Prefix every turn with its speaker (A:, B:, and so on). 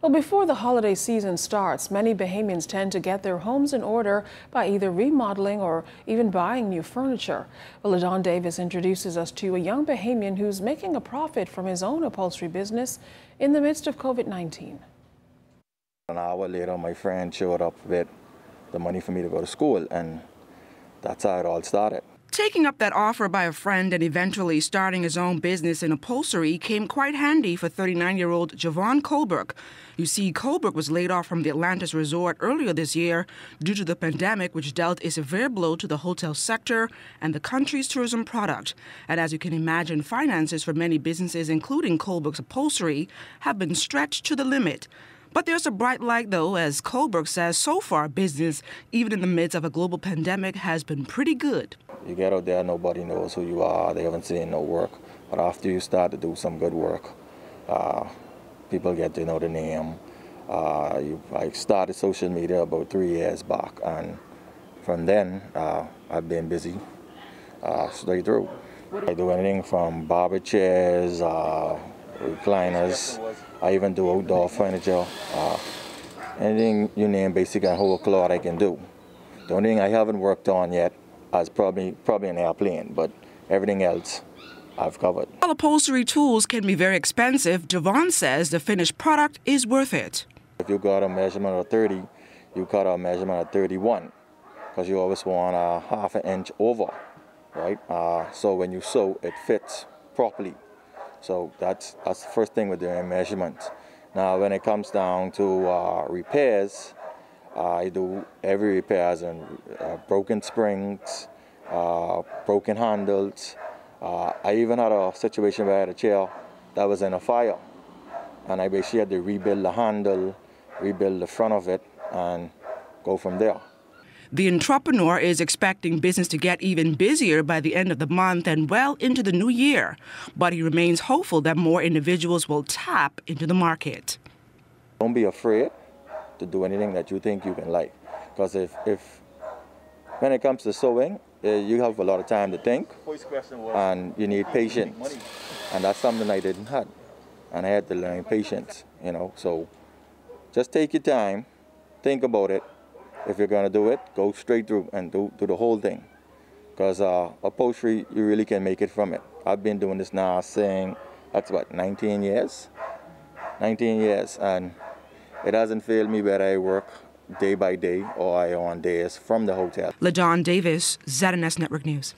A: Well, before the holiday season starts, many Bahamians tend to get their homes in order by either remodeling or even buying new furniture. Well, LaDon Davis introduces us to a young Bahamian who's making a profit from his own upholstery business in the midst of COVID-19.
B: An hour later, my friend showed up with the money for me to go to school, and that's how it all started.
C: Taking up that offer by a friend and eventually starting his own business in upholstery came quite handy for 39-year-old Javon Colbrook. You see, Colbrook was laid off from the Atlantis resort earlier this year due to the pandemic, which dealt a severe blow to the hotel sector and the country's tourism product. And as you can imagine, finances for many businesses, including Colbrook's Upholstery, have been stretched to the limit. But there's a bright light, though, as Colbrook says so far business, even in the midst of a global pandemic, has been pretty good.
B: You get out there, nobody knows who you are, they haven't seen no work. But after you start to do some good work, people get to know the name. I started social media about 3 years back, and from then I've been busy straight through. I do anything from barber chairs, recliners. I even do outdoor furniture. Anything you name, basically a whole cloth I can do. The only thing I haven't worked on yet is probably an airplane, but everything else I've covered.
C: While upholstery tools can be very expensive, Javon says the finished product is worth it.
B: If you got a measurement of 30, you cut a measurement of 31, because you always want a half an inch over, right? So when you sew, it fits properly. So that's the first thing with doing measurements. Now, when it comes down to repairs, I do every repairs and broken springs, broken handles. I even had a situation where I had a chair that was in a fire, and I basically had to rebuild the handle, rebuild the front of it, and go from there.
C: The entrepreneur is expecting business to get even busier by the end of the month and well into the new year. But he remains hopeful that more individuals will tap into the market.
B: Don't be afraid to do anything that you think you can like. Because if when it comes to sewing, you have a lot of time to think and you need patience. And that's something I didn't have. And I had to learn patience, So just take your time, think about it. If you're going to do it, go straight through and do the whole thing. Because upholstery, you really can make it from it. I've been doing this now saying, that's what, 19 years? 19 years, and it hasn't failed me whether I work day by day or I on days from the hotel.
C: LaDon Davis, ZNS Network News.